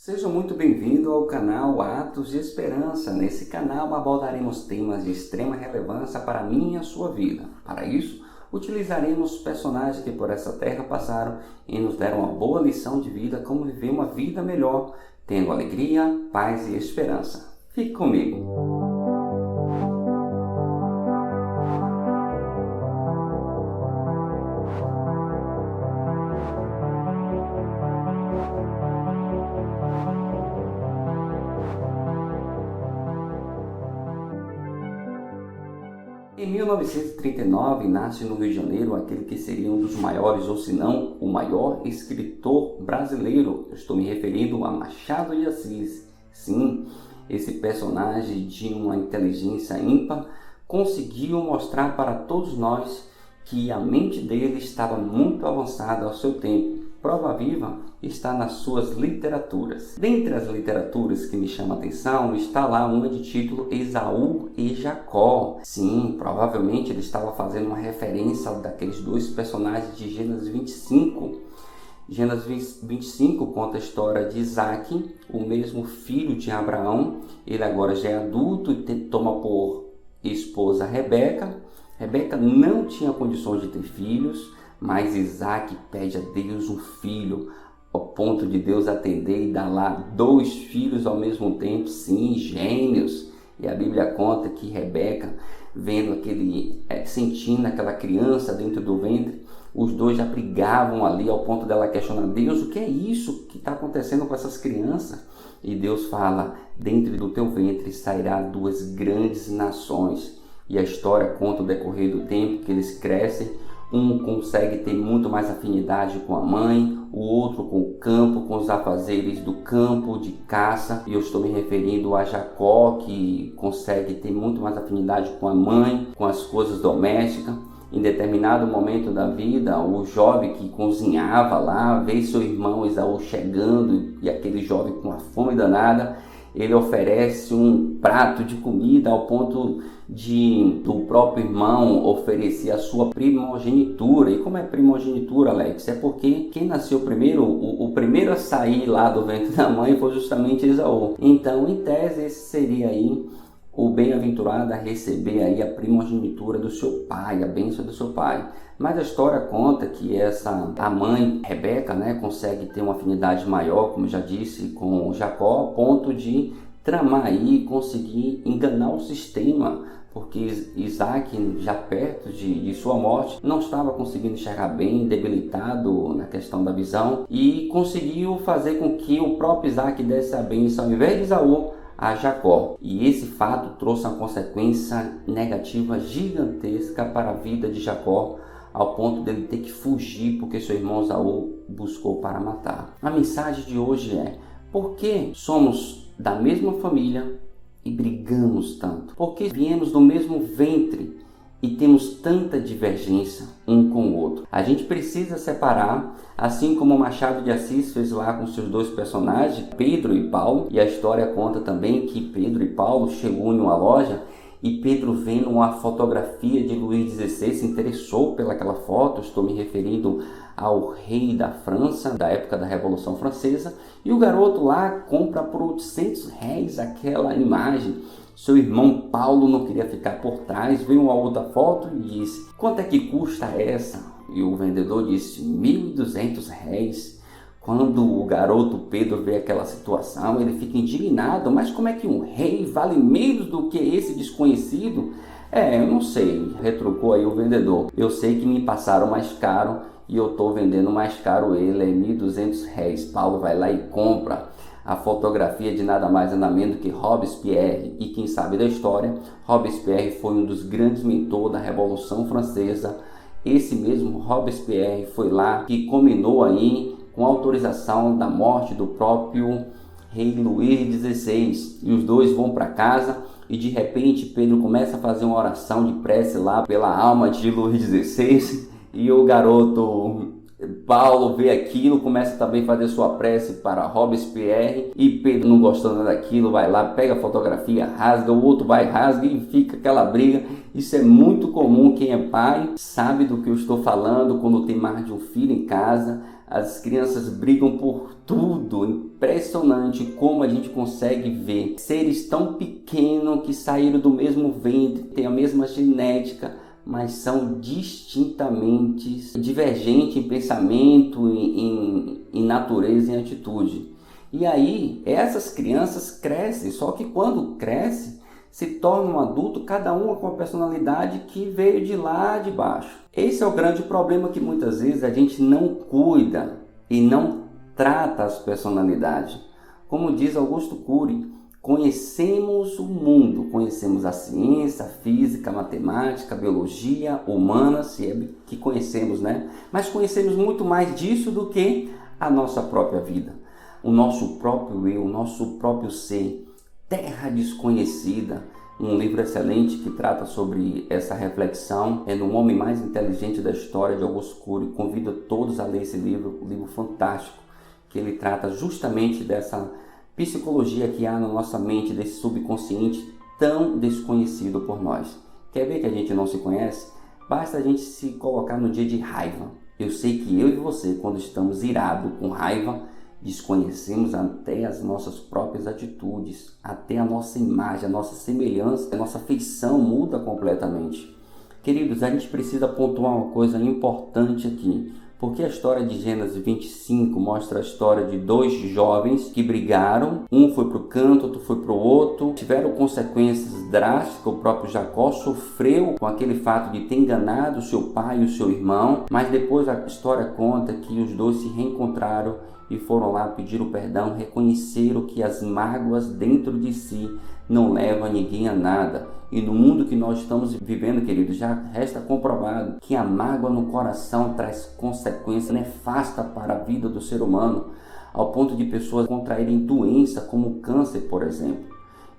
Seja muito bem-vindo ao canal Atos de Esperança. Nesse canal abordaremos temas de extrema relevância para mim e a sua vida. Para isso, utilizaremos personagens que por essa terra passaram e nos deram uma boa lição de vida, como viver uma vida melhor, tendo alegria, paz e esperança. Fique comigo. Em 1939, nasce no Rio de Janeiro aquele que seria um dos maiores, ou se não, o maior escritor brasileiro. Eu estou me referindo a Machado de Assis. Sim, esse personagem de uma inteligência ímpar conseguiu mostrar para todos nós que a mente dele estava muito avançada ao seu tempo. Prova viva está nas suas literaturas. Dentre as literaturas que me chamam a atenção, está lá uma de título Esaú e Jacó. Sim, provavelmente ele estava fazendo uma referência daqueles dois personagens de Gênesis 25. Gênesis 25 conta a história de Isaac, o mesmo filho de Abraão. Ele agora já é adulto e toma por esposa Rebeca. Rebeca não tinha condições de ter filhos, mas Isaac pede a Deus um filho, ao ponto de Deus atender e dar lá 2 filhos ao mesmo tempo, sim, gêmeos. E a Bíblia conta que Rebeca, vendo sentindo aquela criança dentro do ventre, os dois já brigavam ali ao ponto dela questionar: Deus, o que é isso que está acontecendo com essas crianças? E Deus fala: dentro do teu ventre sairá 2 grandes nações. E a história conta o decorrer do tempo que eles crescem. Um consegue ter muito mais afinidade com a mãe, o outro com o campo, com os afazeres do campo, de caça. E eu estou me referindo a Jacó, que consegue ter muito mais afinidade com a mãe, com as coisas domésticas. Em determinado momento da vida, o jovem que cozinhava lá, vê seu irmão Esaú chegando, e aquele jovem com uma fome danada, ele oferece um prato de comida ao ponto do próprio irmão oferecer a sua primogenitura. E como é primogenitura, Alex? É porque quem nasceu primeiro, o primeiro a sair lá do ventre da mãe foi justamente Esaú. Então, em tese, esse seria aí o bem-aventurado a receber aí a primogenitura do seu pai, a bênção do seu pai. Mas a história conta que a mãe, Rebeca, consegue ter uma afinidade maior, como já disse, com Jacó, ao ponto de tramar aí e conseguir enganar o sistema, porque Isaac, já perto de sua morte, não estava conseguindo enxergar bem, debilitado na questão da visão, e conseguiu fazer com que o próprio Isaac desse a bênção, ao invés de Esaú, a Jacó. E esse fato trouxe uma consequência negativa gigantesca para a vida de Jacó, ao ponto dele ter que fugir porque seu irmão Esaú buscou para matar. A mensagem de hoje é: por que somos da mesma família e brigamos tanto? Por que viemos do mesmo ventre e temos tanta divergência um com o outro? A gente precisa separar, assim como Machado de Assis fez lá com seus 2 personagens, Pedro e Paulo. E a história conta também que Pedro e Paulo chegou em uma loja e Pedro, vendo uma fotografia de Luís XVI, se interessou pelaquela foto. Estou me referindo ao rei da França, da época da Revolução Francesa, e o garoto lá compra por R$800 aquela imagem. Seu irmão Paulo não queria ficar por trás, veio uma outra foto e disse: quanto é que custa essa? E o vendedor disse: R$1.200. Quando o garoto Pedro vê aquela situação, ele fica indignado. Mas como é que um rei vale menos do que esse desconhecido? Eu não sei, retrucou aí o vendedor. Eu sei que me passaram mais caro e eu estou vendendo mais caro ele, é R$1.200. Paulo vai lá e compra a fotografia de nada mais nada menos que Robespierre. E quem sabe da história, Robespierre foi um dos grandes mentores da Revolução Francesa. Esse mesmo Robespierre foi lá que combinou aí com autorização da morte do próprio rei Luís XVI. E os dois vão para casa e de repente Pedro começa a fazer uma oração de prece lá pela alma de Luís XVI. E o garoto Paulo vê aquilo, começa também a fazer sua prece para Robespierre. E Pedro, não gostando daquilo, vai lá, pega a fotografia, rasga, o outro vai, rasga e fica aquela briga. Isso é muito comum. Quem é pai sabe do que eu estou falando. Quando tem mais de um filho em casa, As crianças brigam por tudo. Impressionante como a gente consegue ver seres tão pequenos que saíram do mesmo ventre, têm a mesma genética, mas são distintamente divergentes em pensamento, em natureza e em atitude. E aí, essas crianças crescem, só que quando crescem, se tornam um adulto, cada uma com a personalidade que veio de lá de baixo. Esse é o grande problema, que muitas vezes a gente não cuida e não trata as personalidades. Como diz Augusto Cury, conhecemos o mundo, conhecemos a ciência, a física, a matemática, a biologia, humana, se é que conhecemos, né? Mas conhecemos muito mais disso do que a nossa própria vida, o nosso próprio eu, o nosso próprio ser. Terra Desconhecida, um livro excelente que trata sobre essa reflexão, é No Homem Mais Inteligente da História, de Augusto Cury. Convido todos a ler esse livro, um livro fantástico, que ele trata justamente dessa psicologia que há na nossa mente, desse subconsciente tão desconhecido por nós. Quer ver que a gente não se conhece? Basta a gente se colocar no dia de raiva. Eu sei que eu e você, quando estamos irados, com raiva, desconhecemos até as nossas próprias atitudes, até a nossa imagem, a nossa semelhança, a nossa feição muda completamente. Queridos, a gente precisa pontuar uma coisa importante aqui, porque a história de Gênesis 25 mostra a história de dois jovens que brigaram, um foi para o canto, outro foi para o outro, tiveram consequências drásticas. O próprio Jacó sofreu com aquele fato de ter enganado o seu pai e o seu irmão, mas depois a história conta que os dois se reencontraram e foram lá pedir o perdão, reconheceram que as mágoas dentro de si não levam ninguém a nada. E no mundo que nós estamos vivendo, queridos, já resta comprovado que a mágoa no coração traz consequências nefastas para a vida do ser humano, ao ponto de pessoas contraírem doença como o câncer, por exemplo.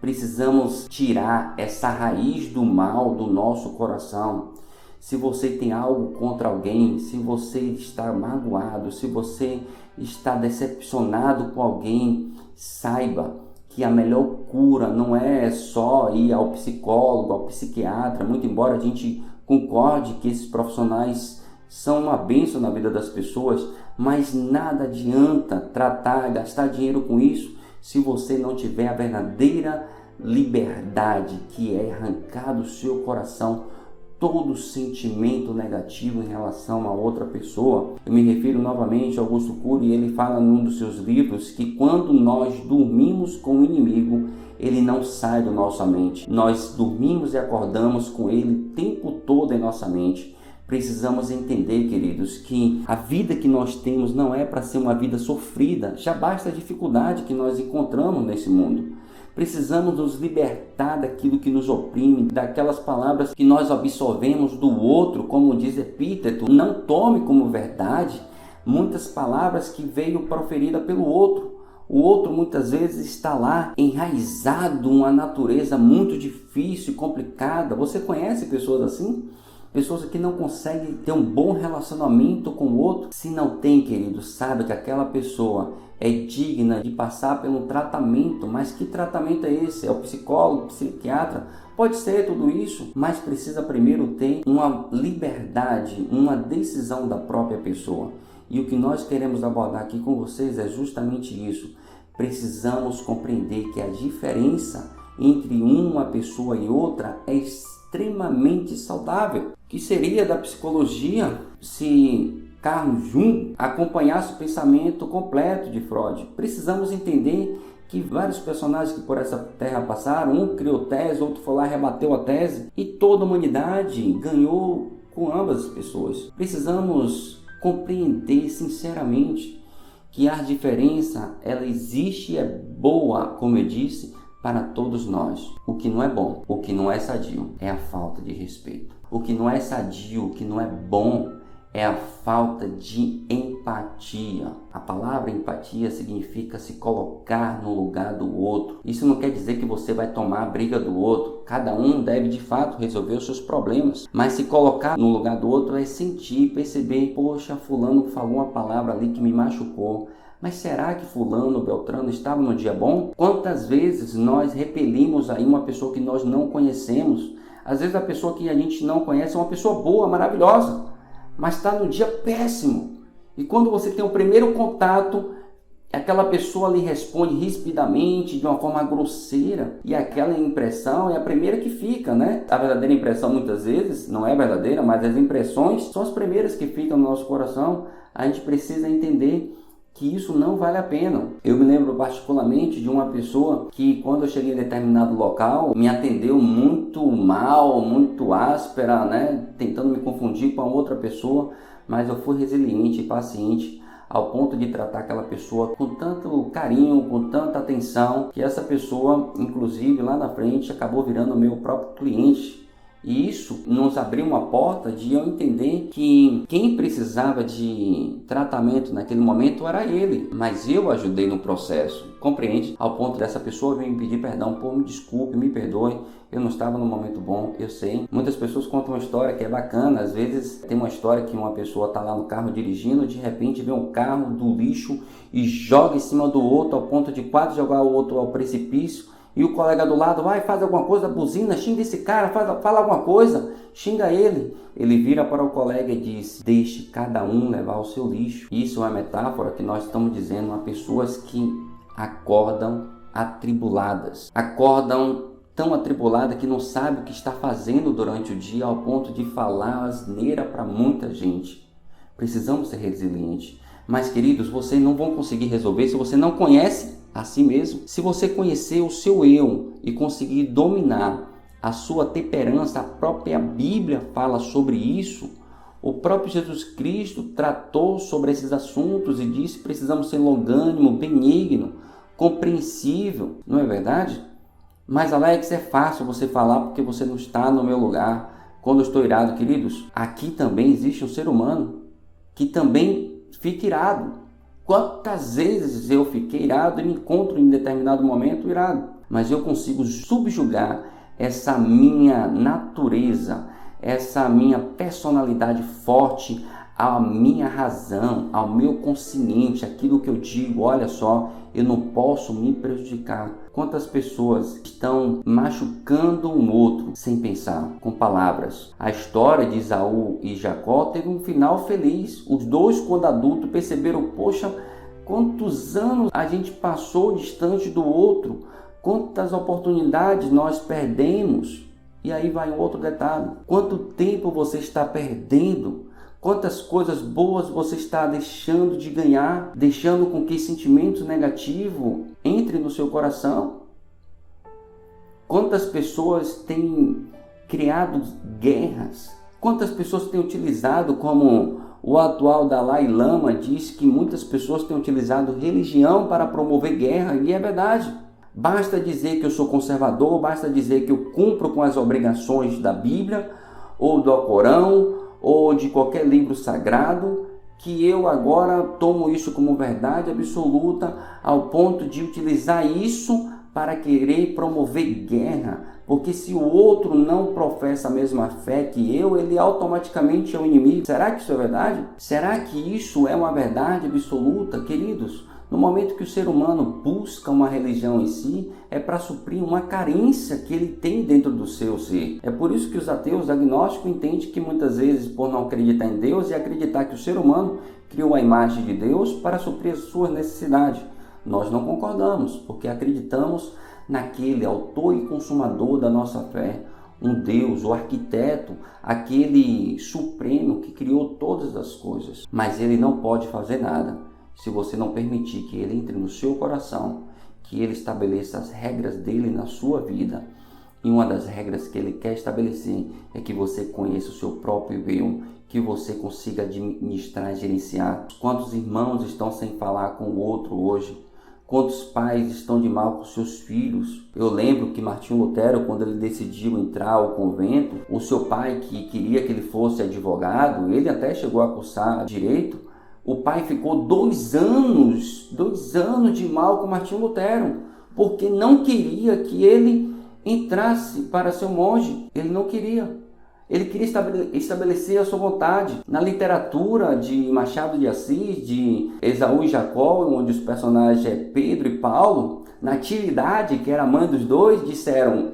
Precisamos tirar essa raiz do mal do nosso coração. Se você tem algo contra alguém, se você está magoado, se você está decepcionado com alguém, saiba que a melhor cura não é só ir ao psicólogo, ao psiquiatra, muito embora a gente concorde que esses profissionais são uma bênção na vida das pessoas, mas nada adianta tratar, gastar dinheiro com isso, se você não tiver a verdadeira liberdade, que é arrancar do seu coração todo sentimento negativo em relação a outra pessoa. Eu me refiro novamente a Augusto Cury. Ele fala num dos seus livros que quando nós dormimos com o inimigo, ele não sai da nossa mente. Nós dormimos e acordamos com ele o tempo todo em nossa mente. Precisamos entender, queridos, que a vida que nós temos não é para ser uma vida sofrida. Já basta a dificuldade que nós encontramos nesse mundo. Precisamos nos libertar daquilo que nos oprime, daquelas palavras que nós absorvemos do outro, como diz Epíteto. Não tome como verdade muitas palavras que veio proferida pelo outro. O outro muitas vezes está lá enraizado, uma natureza muito difícil e complicada. Você conhece pessoas assim? Pessoas que não conseguem ter um bom relacionamento com o outro. Se não tem, querido, sabe que aquela pessoa é digna de passar pelo tratamento. Mas que tratamento é esse? É o psicólogo, psiquiatra? Pode ser tudo isso, mas precisa primeiro ter uma liberdade, uma decisão da própria pessoa. E o que nós queremos abordar aqui com vocês é justamente isso. Precisamos compreender que a diferença entre uma pessoa e outra é extremamente saudável. Que seria da psicologia se Carl Jung acompanhasse o pensamento completo de Freud? Precisamos entender que vários personagens que por essa terra passaram, um criou tese, outro foi lá e rebateu a tese, e toda a humanidade ganhou com ambas as pessoas. Precisamos compreender sinceramente que a diferença, ela existe e é boa, como eu disse, para todos nós. O que não é bom, o que não é sadio, é a falta de respeito. O que não é sadio, o que não é bom, é a falta de empatia. A palavra empatia significa se colocar no lugar do outro. Isso não quer dizer que você vai tomar a briga do outro. Cada um deve de fato resolver os seus problemas. Mas se colocar no lugar do outro é sentir, perceber: poxa, fulano falou uma palavra ali que me machucou. Mas será que fulano, Beltrano estava no dia bom? Quantas vezes nós repelimos aí uma pessoa que nós não conhecemos? Às vezes a pessoa que a gente não conhece é uma pessoa boa, maravilhosa, mas está no dia péssimo. E quando você tem o primeiro contato, aquela pessoa lhe responde rispidamente, de uma forma grosseira, e aquela impressão é a primeira que fica, né? A verdadeira impressão muitas vezes não é verdadeira, mas as impressões são as primeiras que ficam no nosso coração. A gente precisa entender que isso não vale a pena. Eu me lembro particularmente de uma pessoa que, quando eu cheguei em determinado local, me atendeu muito mal, muito áspera, né? Tentando me confundir com a outra pessoa, mas eu fui resiliente e paciente ao ponto de tratar aquela pessoa com tanto carinho, com tanta atenção, que essa pessoa, inclusive lá na frente, acabou virando meu próprio cliente. E isso nos abriu uma porta de eu entender que quem precisava de tratamento naquele momento era ele, mas eu ajudei no processo, compreende? Ao ponto dessa pessoa vir me pedir perdão, pô, me desculpe, me perdoe, eu não estava no momento bom, eu sei. Muitas pessoas contam uma história que é bacana, às vezes tem uma história que uma pessoa está lá no carro dirigindo, de repente vê um carro do lixo e joga em cima do outro ao ponto de quase jogar o outro ao precipício. E o colega do lado vai, faz alguma coisa, buzina, xinga esse cara, fala alguma coisa, xinga ele. Ele vira para o colega e diz: deixe cada um levar o seu lixo. Isso é uma metáfora que nós estamos dizendo a pessoas que acordam atribuladas. Acordam tão atribuladas que não sabem o que está fazendo durante o dia, ao ponto de falar asneira para muita gente. Precisamos ser resilientes. Mas, queridos, vocês não vão conseguir resolver se você não conhece a si mesmo. Se você conhecer o seu eu e conseguir dominar a sua temperança, a própria Bíblia fala sobre isso. O próprio Jesus Cristo tratou sobre esses assuntos e disse que precisamos ser longânimo, benigno, compreensível, não é verdade? Mas, Alex, é fácil você falar porque você não está no meu lugar. Quando eu estou irado, queridos, aqui também existe um ser humano que também fica irado. Quantas vezes eu fiquei irado e me encontro em determinado momento irado, mas eu consigo subjugar essa minha natureza, essa minha personalidade forte, à minha razão, ao meu consciente, aquilo que eu digo, olha só, eu não posso me prejudicar. Quantas pessoas estão machucando um outro sem pensar, com palavras. A história de Esaú e Jacó teve um final feliz. Os dois, quando adultos, perceberam, poxa, quantos anos a gente passou distante do outro, quantas oportunidades nós perdemos. E aí vai um outro detalhe, quanto tempo você está perdendo, quantas coisas boas você está deixando de ganhar, deixando com que sentimentos negativos entrem no seu coração. Quantas pessoas têm criado guerras, quantas pessoas têm utilizado, como o atual Dalai Lama diz, que muitas pessoas têm utilizado religião para promover guerra, e é verdade. Basta dizer que eu sou conservador, basta dizer que eu cumpro com as obrigações da Bíblia, ou do Alcorão, ou de qualquer livro sagrado, que eu agora tomo isso como verdade absoluta, ao ponto de utilizar isso para querer promover guerra. Porque se o outro não professa a mesma fé que eu, ele automaticamente é o inimigo. Será que isso é verdade? Será que isso é uma verdade absoluta, queridos? No momento que o ser humano busca uma religião em si, é para suprir uma carência que ele tem dentro do seu ser. É por isso que os ateus agnósticos entendem que muitas vezes, por não acreditar em Deus e acreditar que o ser humano criou a imagem de Deus para suprir as suas necessidades. Nós não concordamos, porque acreditamos naquele autor e consumador da nossa fé, um Deus, o arquiteto, aquele supremo que criou todas as coisas. Mas ele não pode fazer nada se você não permitir que ele entre no seu coração, que ele estabeleça as regras dele na sua vida. E uma das regras que ele quer estabelecer é que você conheça o seu próprio eu, que você consiga administrar e gerenciar. Quantos irmãos estão sem falar com o outro hoje? Quantos pais estão de mal com seus filhos? Eu lembro que Martinho Lutero, quando ele decidiu entrar ao convento, o seu pai, que queria que ele fosse advogado, ele até chegou a cursar direito. O pai ficou 2 anos de mal com Martinho Lutero, porque não queria que ele entrasse para ser um monge. Ele não queria. Ele queria estabelecer a sua vontade. Na literatura de Machado de Assis, de Esaú e Jacó, onde os personagens é Pedro e Paulo, Natividade, que era a mãe dos dois, disseram,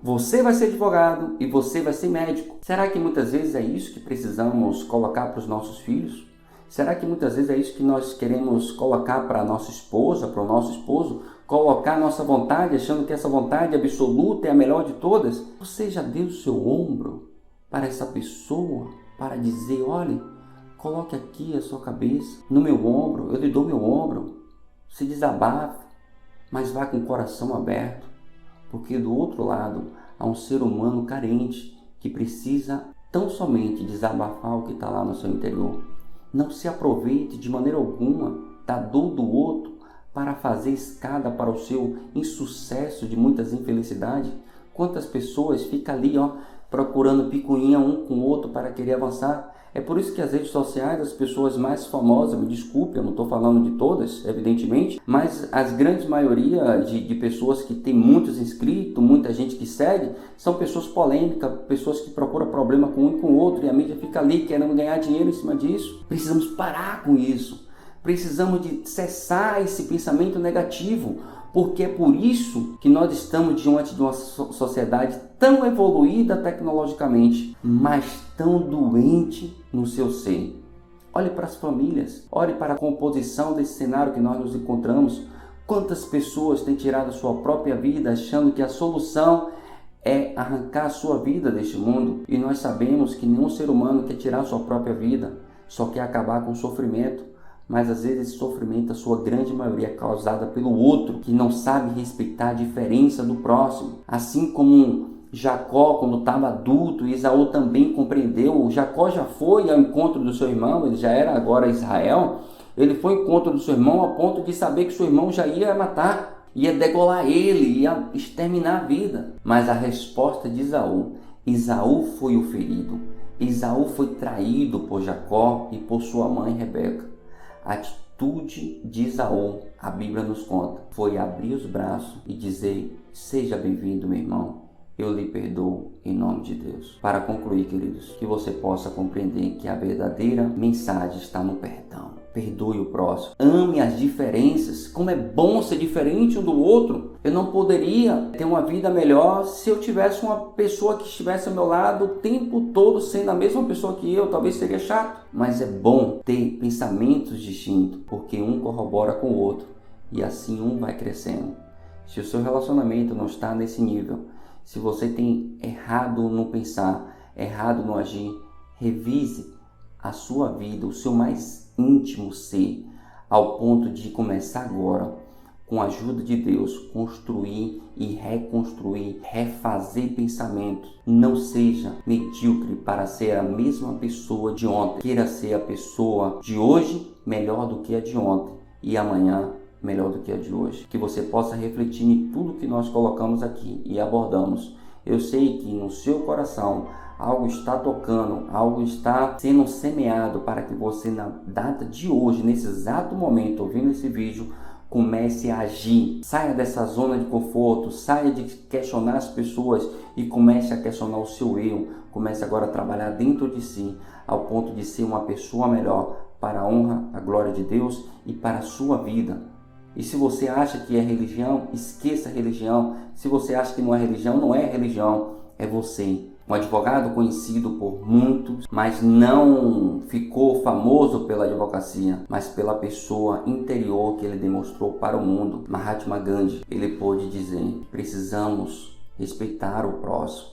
você vai ser advogado e você vai ser médico. Será que muitas vezes é isso que precisamos colocar para os nossos filhos? Será que muitas vezes é isso que nós queremos colocar para a nossa esposa, para o nosso esposo? Colocar a nossa vontade, achando que essa vontade absoluta é a melhor de todas? Você já deu o seu ombro para essa pessoa, para dizer, olha, coloque aqui a sua cabeça no meu ombro, eu lhe dou meu ombro, se desabafe, mas vá com o coração aberto, porque do outro lado há um ser humano carente que precisa tão somente desabafar o que está lá no seu interior. Não se aproveite de maneira alguma da dor do outro para fazer escada para o seu insucesso de muitas infelicidades. Quantas pessoas ficam ali, procurando picuinha um com o outro para querer avançar. É por isso que as redes sociais, as pessoas mais famosas, me desculpe, eu não estou falando de todas, evidentemente, mas as grandes maioria de pessoas que tem muitos inscritos, muita gente que segue, são pessoas polêmicas, pessoas que procuram problema com um e com o outro, e a mídia fica ali querendo ganhar dinheiro em cima disso. Precisamos parar com isso. Precisamos de cessar esse pensamento negativo, porque é por isso que nós estamos diante de uma sociedade tão evoluída tecnologicamente, mas tão doente no seu ser. Olhe para as famílias, olhe para a composição desse cenário que nós nos encontramos. Quantas pessoas têm tirado a sua própria vida achando que a solução é arrancar a sua vida deste mundo? E nós sabemos que nenhum ser humano quer tirar a sua própria vida, só quer acabar com o sofrimento. Mas às vezes esse sofrimento, a sua grande maioria, é causada pelo outro, que não sabe respeitar a diferença do próximo. Assim como Jacó, quando estava adulto, e Esaú também compreendeu, Jacó já foi ao encontro do seu irmão, ele já era agora Israel, ele foi ao encontro do seu irmão a ponto de saber que seu irmão já ia matar, ia degolar ele, ia exterminar a vida. Mas a resposta de Esaú foi o ferido, Esaú foi traído por Jacó e por sua mãe Rebeca. A atitude de Esaú, a Bíblia nos conta, foi abrir os braços e dizer, seja bem-vindo, meu irmão, eu lhe perdoo em nome de Deus. Para concluir, queridos, que você possa compreender que a verdadeira mensagem está no perdão. Perdoe o próximo, ame as diferenças. Como é bom ser diferente um do outro. Eu não poderia ter uma vida melhor se eu tivesse uma pessoa que estivesse ao meu lado o tempo todo sendo a mesma pessoa que eu. Talvez seria chato, mas é bom ter pensamentos distintos, porque um corrobora com o outro e assim um vai crescendo. Se o seu relacionamento não está nesse nível, se você tem errado no pensar, errado no agir, revise a sua vida, o seu mais íntimo ser, ao ponto de começar agora, com a ajuda de Deus, construir e reconstruir, refazer pensamentos. Não seja medíocre para ser a mesma pessoa de ontem. Queira ser a pessoa de hoje melhor do que a de ontem e amanhã melhor do que a de hoje. Que você possa refletir em tudo que nós colocamos aqui e abordamos. Eu sei que no seu coração algo está tocando, algo está sendo semeado para que você, na data de hoje, nesse exato momento, ouvindo esse vídeo, comece a agir. Saia dessa zona de conforto, saia de questionar as pessoas e comece a questionar o seu eu. Comece agora a trabalhar dentro de si, ao ponto de ser uma pessoa melhor para a honra, a glória de Deus e para a sua vida. E se você acha que é religião, esqueça a religião. Se você acha que não é religião, não é religião, é você. Um advogado conhecido por muitos, mas não ficou famoso pela advocacia, mas pela pessoa interior que ele demonstrou para o mundo. Mahatma Gandhi, ele pôde dizer, precisamos respeitar o próximo,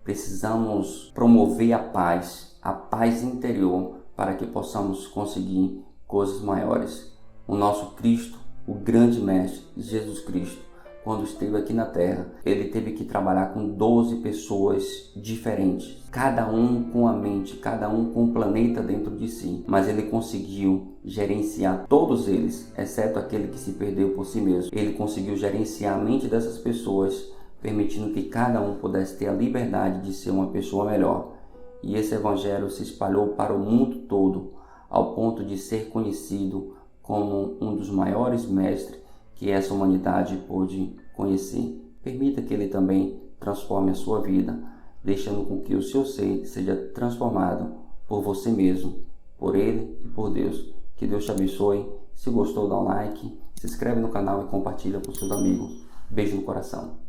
precisamos promover a paz interior, para que possamos conseguir coisas maiores. O nosso Cristo, o grande mestre, Jesus Cristo, quando esteve aqui na Terra, ele teve que trabalhar com 12 pessoas diferentes, cada um com a mente, cada um com um planeta dentro de si, mas ele conseguiu gerenciar todos eles, exceto aquele que se perdeu por si mesmo. Ele conseguiu gerenciar a mente dessas pessoas, permitindo que cada um pudesse ter a liberdade de ser uma pessoa melhor. E esse evangelho se espalhou para o mundo todo, ao ponto de ser conhecido como um dos maiores mestres que essa humanidade pôde conhecer. Permita que ele também transforme a sua vida, deixando com que o seu ser seja transformado por você mesmo, por ele e por Deus. Que Deus te abençoe. Se gostou, dá um like, se inscreve no canal e compartilha com seus amigos. Beijo no coração.